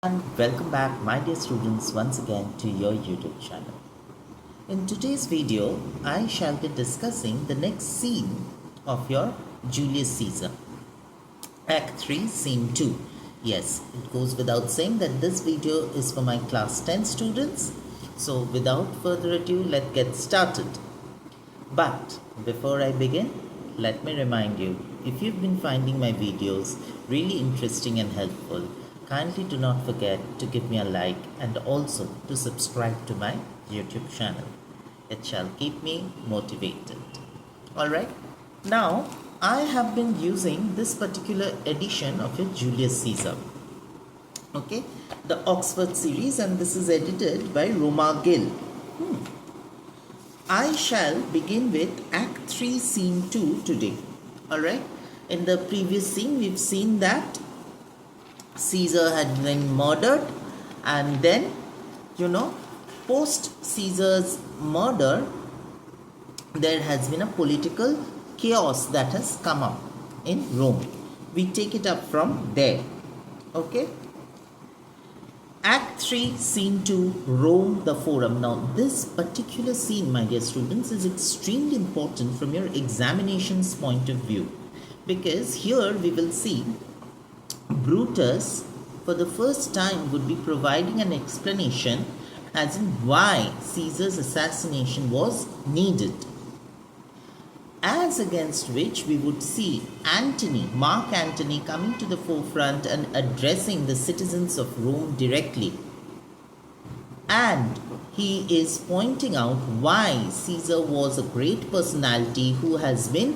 And welcome back, my dear students, once again to your YouTube channel. In today's video, I shall be discussing the next scene of your Julius Caesar, Act 3, Scene 2. Yes, it goes without saying that this video is for my class 10 students. So without further ado, let's get started. But before I begin, let me remind you, if you've been finding my videos really interesting and helpful, kindly do not forget to give me a like and also to subscribe to my YouTube channel. It shall keep me motivated. Alright, now I have been using this particular edition of your Julius Caesar. Okay, the Oxford series, and this is edited by Roma Gill. I shall begin with Act 3, Scene 2 today. Alright, in the previous scene, we've seen that Caesar had been murdered, and then, post Caesar's murder, there has been a political chaos that has come up in Rome. We take it up from there. Okay. Act 3, Scene 2, Rome, the Forum. Now, this particular scene, my dear students, is extremely important from your examination's point of view. Because here we will see Brutus, for the first time, would be providing an explanation as in why Caesar's assassination was needed. As against which we would see Mark Antony, coming to the forefront and addressing the citizens of Rome directly. And he is pointing out why Caesar was a great personality who has been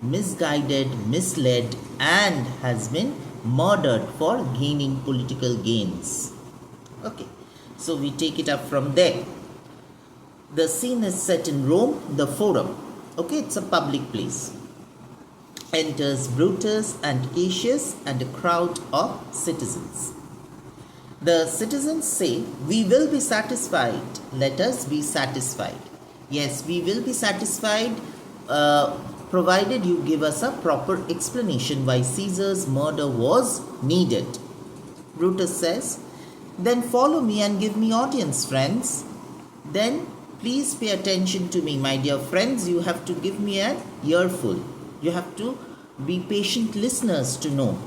misguided, misled, and has been murdered for gaining political gains. Okay, so we take it up from there. The scene is set in Rome, the Forum. Okay, it's a public place. Enters Brutus and Cassius and a crowd of citizens. The citizens say, "We will be satisfied. Let us be satisfied." Yes, we will be satisfied provided you give us a proper explanation why Caesar's murder was needed. Brutus says, "Then follow me and give me audience, friends." Then please pay attention to me, my dear friends. You have to give me an earful. You have to be patient listeners to know.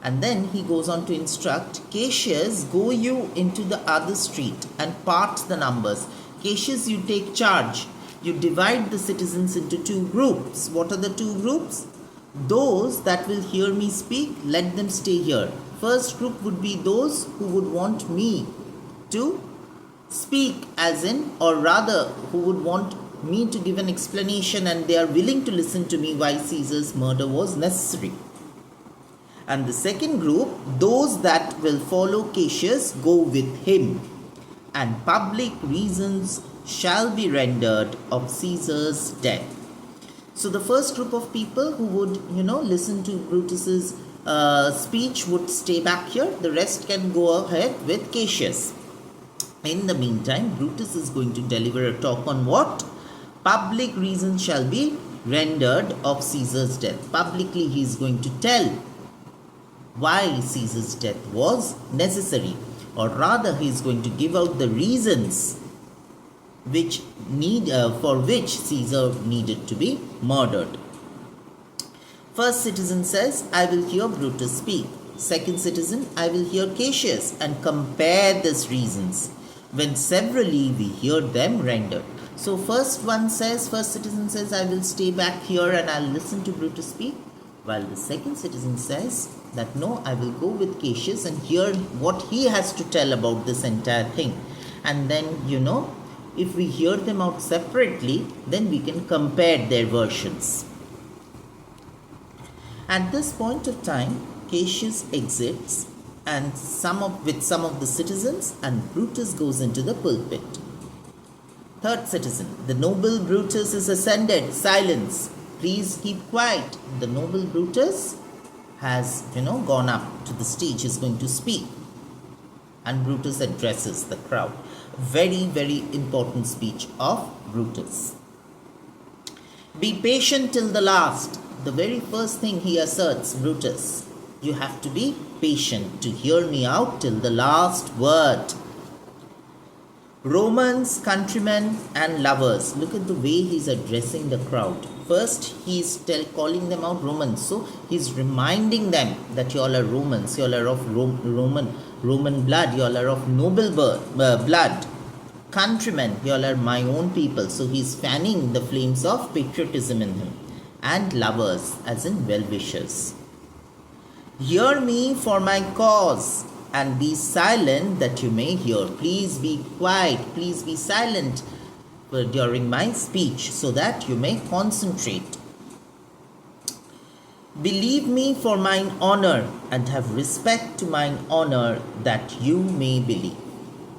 And then he goes on to instruct, "Cassius, go you into the other street and part the numbers." Cassius, you take charge. You divide the citizens into two groups. What are the two groups? Those that will hear me speak, let them stay here. First group would be those who would want me to speak, as in, or rather, who would want me to give an explanation and they are willing to listen to me why Caesar's murder was necessary. And the second group, those that will follow Cassius, go with him. And public reasons shall be rendered of Caesar's death. So the first group of people who would, listen to Brutus's speech would stay back here. The rest can go ahead with Cassius. In the meantime, Brutus is going to deliver a talk on what? Public reasons shall be rendered of Caesar's death. Publicly, he is going to tell why Caesar's death was necessary, or rather, he is going to give out the reasons for which Caesar needed to be murdered. First citizen says, "I will hear Brutus speak." Second citizen, "I will hear Cassius and compare these reasons, when severally we hear them rendered." So first citizen says, "I will stay back here and I'll listen to Brutus speak." While the second citizen says that, "No, I will go with Cassius and hear what he has to tell about this entire thing." And then, if we hear them out separately, then we can compare their versions. At this point of time, Cassius exits and with some of the citizens, and Brutus goes into the pulpit. Third citizen, "The noble Brutus is ascended. Silence. Please keep quiet." The noble Brutus has, gone up to the stage, is going to speak. And Brutus addresses the crowd. Very, very important speech of Brutus. "Be patient till the last." The very first thing he asserts, Brutus, You have to be patient to hear me out till the last word. Romans, countrymen, and lovers. Look at the way he's addressing the crowd. First, he's calling them out Romans. So he's reminding them that you all are Romans. You all are of Roman blood. You all are of noble blood. Countrymen, you all are my own people. So he's fanning the flames of patriotism in him. And lovers, as in well-wishers. Hear me for my cause, and be silent that you may hear. Please be quiet. Please be silent during my speech so that you may concentrate. Believe me for mine honor, and have respect to mine honor, that you may believe.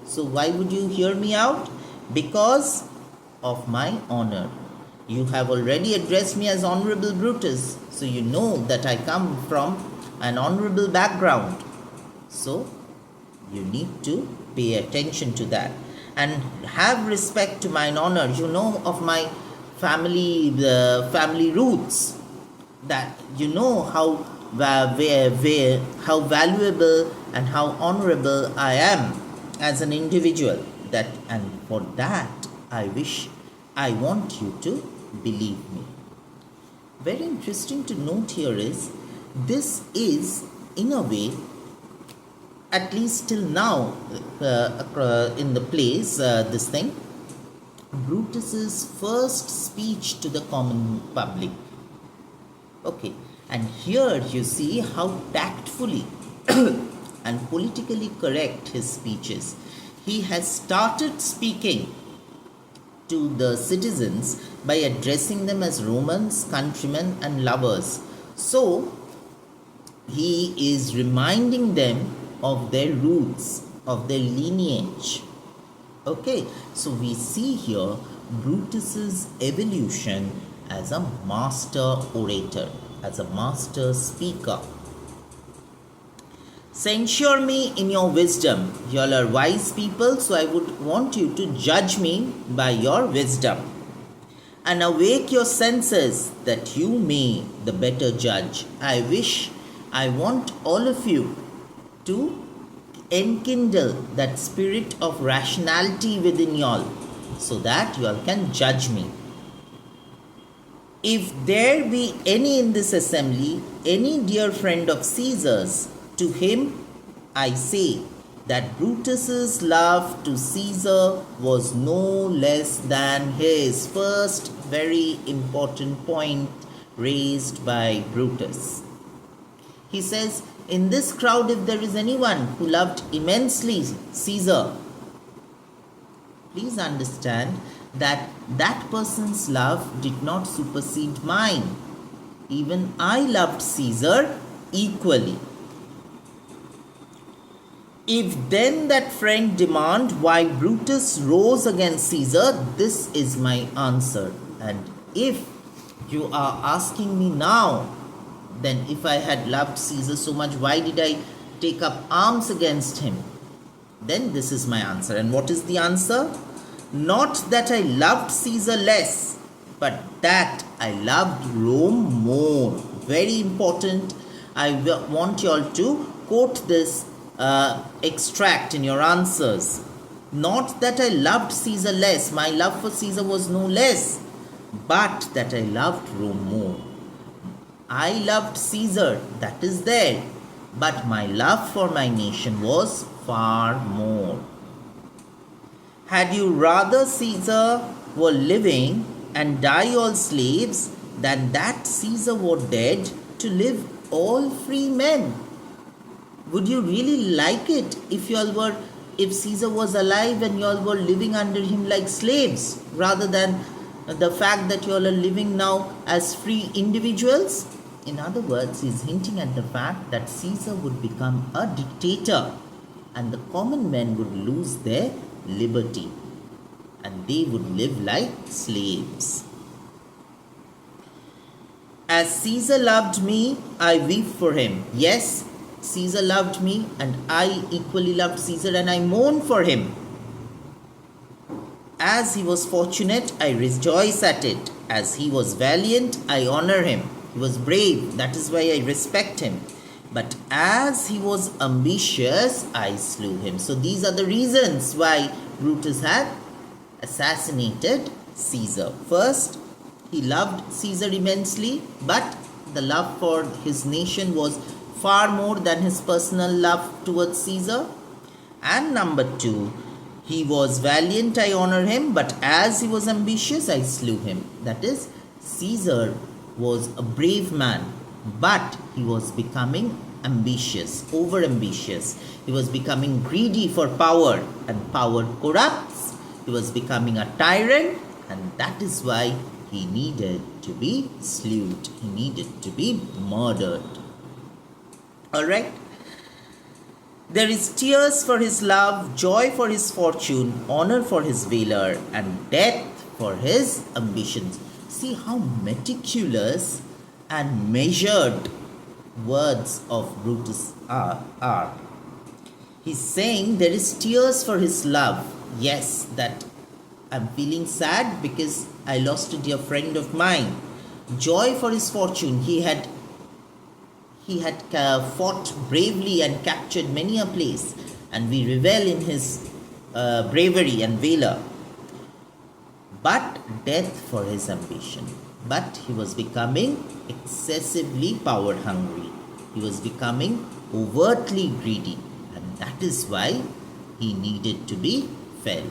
So why would you hear me out? Because of my honor. You have already addressed me as Honorable Brutus, so you know that I come from an honorable background. So you need to pay attention to that and have respect to mine honor. You know of my family roots, that you know how valuable and how honorable I am as an individual. That, and for that I want you to believe me. Very interesting to note here is, this is in a way, at least till now, in the plays, this thing, Brutus's first speech to the common public. Okay, and here you see how tactfully and politically correct his speech is. He has started speaking to the citizens by addressing them as Romans, countrymen, and lovers. So he is reminding them of their roots, of their lineage. Okay, so we see here Brutus's evolution as a master orator, as a master speaker. Censure me in your wisdom. You all are wise people, so I would want you to judge me by your wisdom. And awake your senses that you may the better judge. I want all of you to enkindle that spirit of rationality within y'all, so that y'all can judge me. If there be any in this assembly, any dear friend of Caesar's, to him I say that Brutus's love to Caesar was no less than his. First very important point raised by Brutus. He says, in this crowd, if there is anyone who loved immensely Caesar, please understand that that person's love did not supersede mine. Even I loved Caesar equally. If then that friend demand why Brutus rose against Caesar, this is my answer. And if you are asking me now, then if I had loved Caesar so much, why did I take up arms against him? Then this is my answer. And what is the answer? Not that I loved Caesar less, but that I loved Rome more. Very important. I want you all to quote this extract in your answers. Not that I loved Caesar less, my love for Caesar was no less, but that I loved Rome more. I loved Caesar, that is there, but my love for my nation was far more. Had you rather Caesar were living and die all slaves than that Caesar were dead to live all free men? Would you really like it if Caesar was alive and you all were living under him like slaves, rather than the fact that you all are living now as free individuals? In other words, he's hinting at the fact that Caesar would become a dictator and the common men would lose their liberty and they would live like slaves. As Caesar loved me, I weep for him. Yes, Caesar loved me and I equally loved Caesar and I mourn for him. As he was fortunate, I rejoice at it. As he was valiant, I honor him. He was brave, that is why I respect him. But as he was ambitious, I slew him. So these are the reasons why Brutus had assassinated Caesar. First, he loved Caesar immensely, but the love for his nation was far more than his personal love towards Caesar. And number two, he was valiant, I honor him, but as he was ambitious, I slew him. That is, Caesar was a brave man, but he was becoming ambitious, over ambitious. He was becoming greedy for power, and power corrupts. He was becoming a tyrant, and that is why he needed to be slew. He needed to be murdered. Alright? There is tears for his love, joy for his fortune, honor for his valor, and death for his ambitions. See how meticulous and measured words of Brutus are. He's saying there is tears for his love. Yes, that I'm feeling sad because I lost a dear friend of mine. Joy for his fortune. He had fought bravely and captured many a place, and we revel in his bravery and valor. But death for his ambition. But he was becoming excessively power hungry. He was becoming overtly greedy, and that is why he needed to be felled.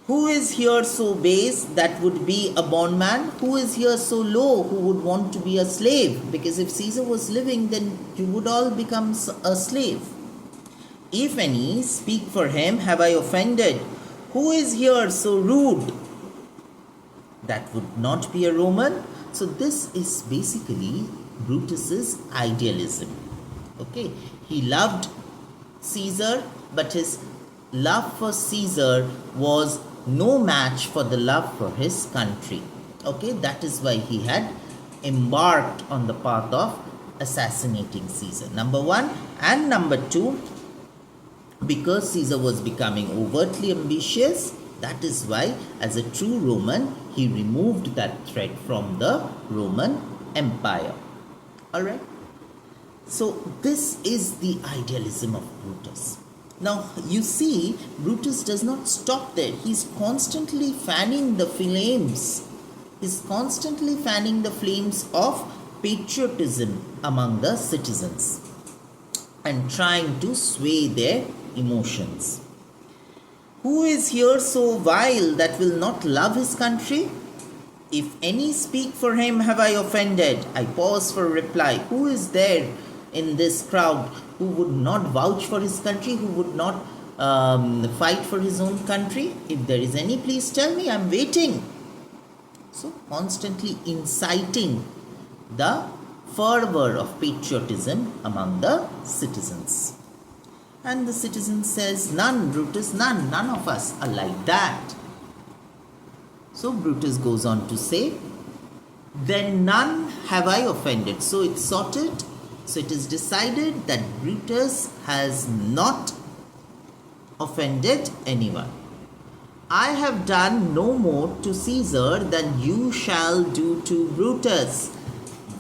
Who is here so base that would be a bondman? Who is here so low who would want to be a slave? Because if Caesar was living, then you would all become a slave. If any speak for him, have I offended? Who is here so rude? That would not be a Roman. So this is basically Brutus's idealism. Okay, he loved Caesar, but his love for Caesar was no match for the love for his country. Okay, that is why he had embarked on the path of assassinating Caesar. Number one. And number two, because Caesar was becoming overtly ambitious, that is why, as a true Roman, he removed that threat from the Roman Empire. Alright? So this is the idealism of Brutus. Now, you see, Brutus does not stop there. He's constantly fanning the flames. He's constantly fanning the flames of patriotism among the citizens and trying to sway their emotions. Who is here so vile that will not love his country? If any speak for him, have I offended? I pause for reply. Who is there in this crowd who would not vouch for his country, who would not fight for his own country? If there is any, please tell me, I'm waiting. So constantly inciting the fervor of patriotism among the citizens. And the citizen says, none, Brutus, none of us are like that. So Brutus goes on to say, then none have I offended. So it's sorted. So it is decided that Brutus has not offended anyone. I have done no more to Caesar than you shall do to Brutus.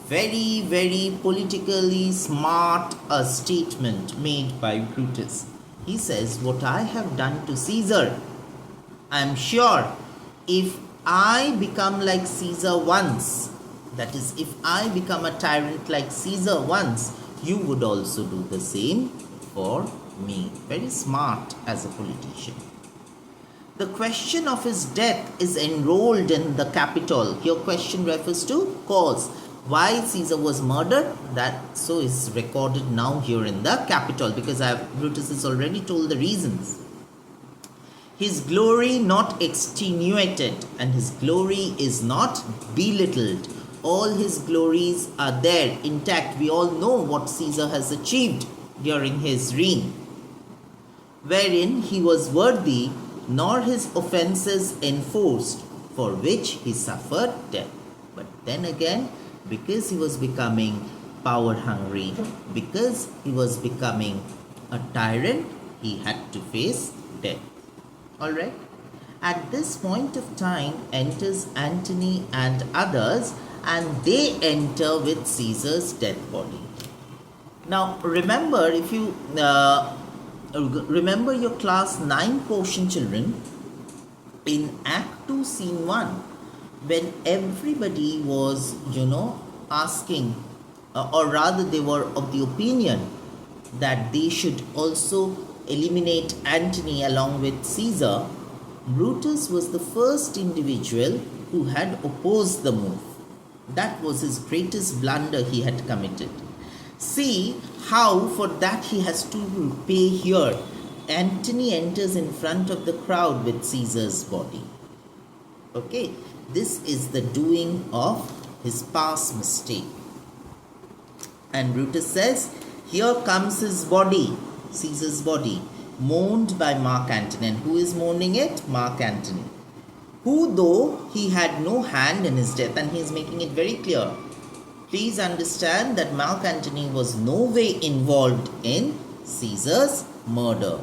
Very, very politically smart a statement made by Brutus. He says, what I have done to Caesar, I am sure if I become like Caesar once, that is, if I become a tyrant like Caesar once, you would also do the same for me. Very smart as a politician. The question of his death is enrolled in the Capitol. Here question refers to cause. Why Caesar was murdered, that so is recorded now here in the Capitol, because Brutus has already told the reasons. His glory not extenuated, and his glory is not belittled. All his glories are there intact. We all know what Caesar has achieved during his reign, wherein he was worthy, nor his offences enforced, for which he suffered death. But then again, because he was becoming power hungry, because he was becoming a tyrant, he had to face death. Alright? At this point of time enters Antony and others, and they enter with Caesar's dead body. Now remember, if you remember your class 9 portion, children, in Act 2 Scene 1, when everybody was asking, or rather they were of the opinion that they should also eliminate Antony along with Caesar, Brutus was the first individual who had opposed the move. That was his greatest blunder he had committed. See how for that he has to pay here. Antony enters in front of the crowd with Caesar's body. Okay, this is the doing of his past mistake. And Brutus says, here comes his body, Caesar's body, mourned by Mark Antony. And who is mourning it? Mark Antony, who though he had no hand in his death, and he is making it very clear. Please understand that Mark Antony was no way involved in Caesar's murder.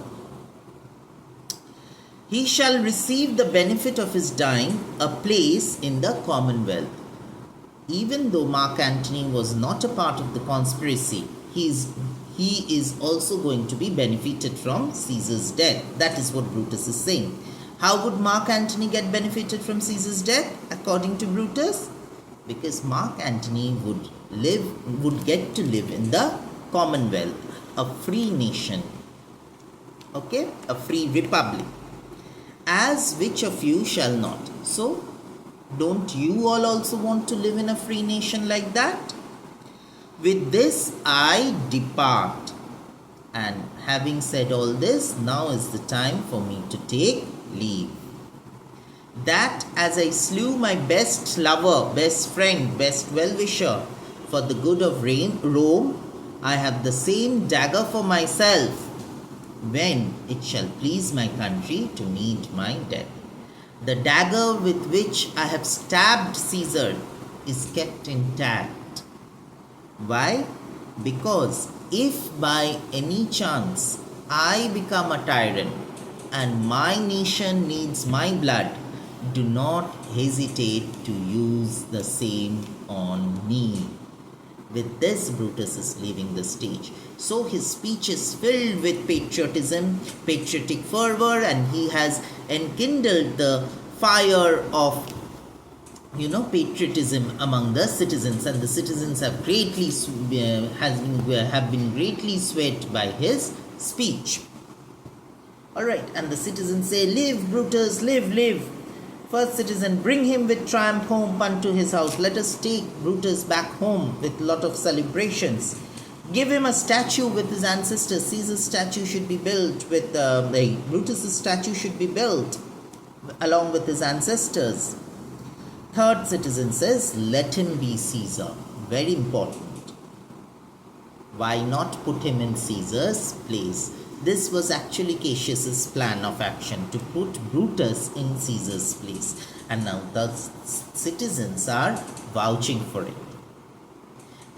He shall receive the benefit of his dying, a place in the commonwealth. Even though Mark Antony was not a part of the conspiracy, he is also going to be benefited from Caesar's death. That is what Brutus is saying. How would Mark Antony get benefited from Caesar's death according to Brutus? Because Mark Antony would get to live in the commonwealth, a free nation, okay, a free republic. As which of you shall not? So, don't you all also want to live in a free nation like that? With this I depart. And having said all this, now is the time for me to take leave. That as I slew my best lover, best friend, best well-wisher for the good of Rome, I have the same dagger for myself when it shall please my country to meet my death. The dagger with which I have stabbed Caesar is kept intact. Why? Because if by any chance I become a tyrant and my nation needs my blood, do not hesitate to use the same on me. With this, Brutus is leaving the stage. So his speech is filled with patriotism, patriotic fervor, and he has enkindled the fire of patriotism among the citizens, and the citizens have been greatly swayed by his speech. All right, and the citizens say, "Live, Brutus, live, live." First citizen, bring him with triumph home unto his house. Let us take Brutus back home with lot of celebrations. Give him a statue with his ancestors. Caesar's statue should be built with Brutus's statue should be built along with his ancestors. Third citizen says, let him be Caesar. Very important. Why not put him in Caesar's place? This was actually Cassius's plan of action, to put Brutus in Caesar's place. And now the citizens are vouching for it.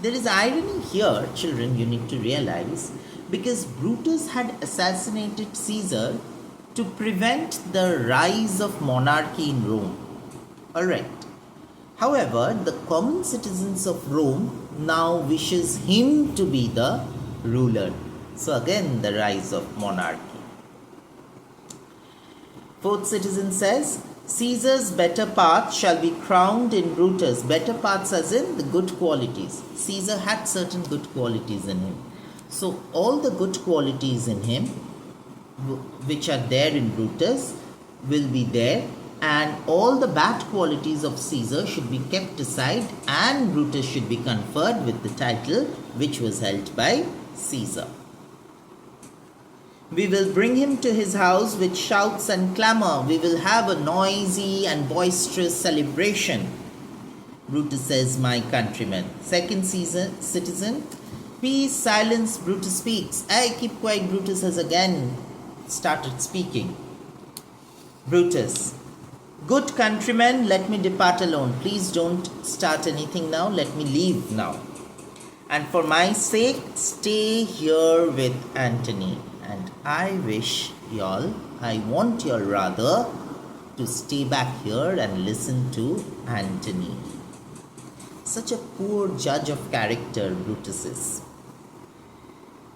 There is irony here, children, you need to realize, because Brutus had assassinated Caesar to prevent the rise of monarchy in Rome. Alright. However, the common citizens of Rome now wishes him to be the ruler. So again, the rise of monarchy. Fourth citizen says, Caesar's better parts shall be crowned in Brutus. Better parts as in the good qualities. Caesar had certain good qualities in him. So all the good qualities in him, which are there in Brutus, will be there. And all the bad qualities of Caesar should be kept aside, and Brutus should be conferred with the title which was held by Caesar. We will bring him to his house with shouts and clamor. We will have a noisy and boisterous celebration. Brutus says, my countrymen. Second citizen, peace, silence, Brutus speaks. Keep quiet, Brutus has again started speaking. Brutus, good countrymen, let me depart alone. Please don't start anything now. Let me leave now. And for my sake, stay here with Antony. And I want y'all rather to stay back here and listen to Antony. Such a poor judge of character, Brutus is.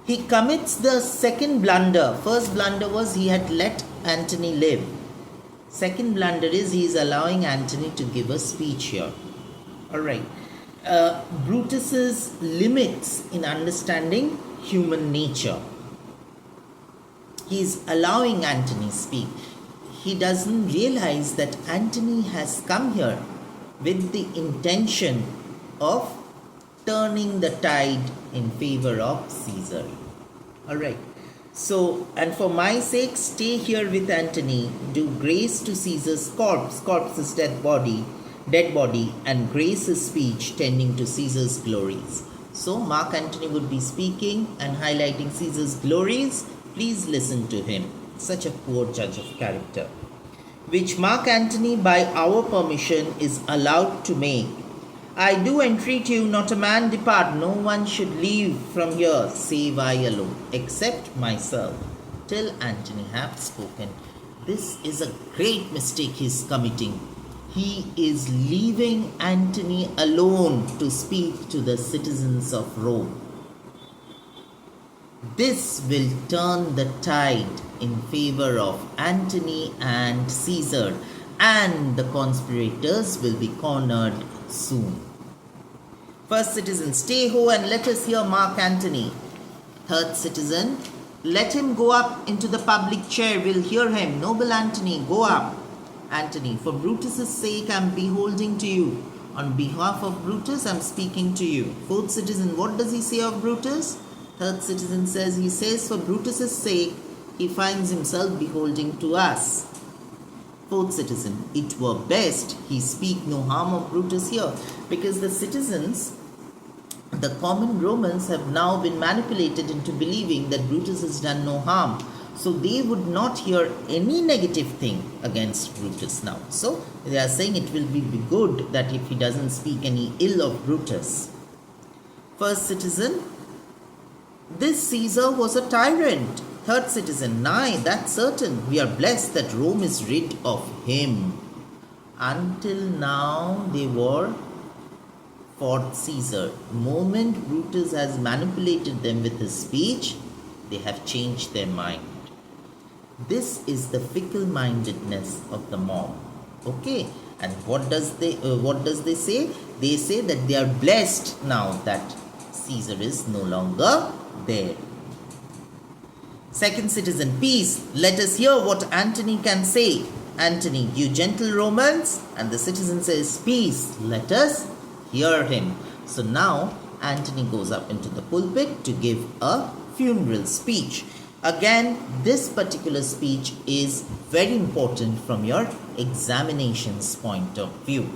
He commits the second blunder. First blunder was he had let Antony live. Second blunder is he is allowing Antony to give a speech here. Alright. Brutus's limits in understanding human nature. He is allowing Antony speak. He doesn't realize that Antony has come here with the intention of turning the tide in favor of Caesar. Alright. So, and for my sake, stay here with Antony, do grace to Caesar's corpse is dead body, and grace his speech tending to Caesar's glories. So, Mark Antony would be speaking and highlighting Caesar's glories. Please listen to him. Such a poor judge of character. Which Mark Antony, by our permission, is allowed to make. I do entreat you, not a man depart, no one should leave from here, save I alone, except myself, till Antony hath spoken. This is a great mistake he is committing. He is leaving Antony alone to speak to the citizens of Rome. This will turn the tide in favor of Antony and Caesar, and the conspirators will be cornered soon. First citizen, stay ho and let us hear Mark Antony. Third citizen, let him go up into the public chair, we'll hear him. Noble Antony, go up. Antony, for Brutus's sake I am beholding to you. On behalf of Brutus I am speaking to you. Fourth citizen, what does he say of Brutus? Third citizen says, he says for Brutus's sake he finds himself beholding to us. Fourth citizen, it were best he speak no harm of Brutus here, because the citizens, the common Romans, have now been manipulated into believing that Brutus has done no harm. So they would not hear any negative thing against Brutus now. So they are saying it will be good that if he doesn't speak any ill of Brutus. First citizen, this Caesar was a tyrant. Third citizen, nay, that's certain. We are blessed that Rome is rid of him. Until now they were for Caesar. The moment Brutus has manipulated them with his speech, they have changed their mind. This is the fickle-mindedness of the mob. Okay, and what does they say? They say that they are blessed now that Caesar is no longer there. Second citizen, peace. Let us hear what Antony can say. Antony, you gentle Romans. And the citizen says, peace. Let us hear him. So now Antony goes up into the pulpit to give a funeral speech. Again, this particular speech is very important from your examinations point of view.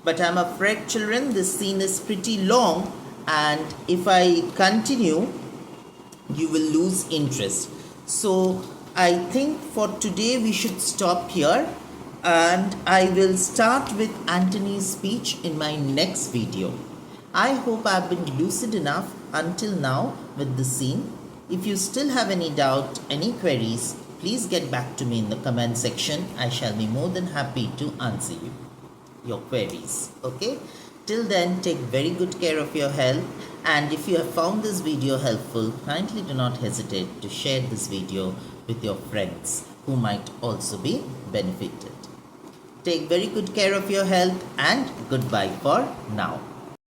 But I'm afraid, children, this scene is pretty long, and if I continue, you will lose interest. So I think for today we should stop here, and I will start with Antony's speech in my next video. I hope I've been lucid enough until now with the scene. If you still have any doubt, any queries, please get back to me in the comment section. I shall be more than happy to answer your queries. Okay? Till then, take very good care of your health, and if you have found this video helpful, kindly do not hesitate to share this video with your friends who might also be benefited. Take very good care of your health, and goodbye for now.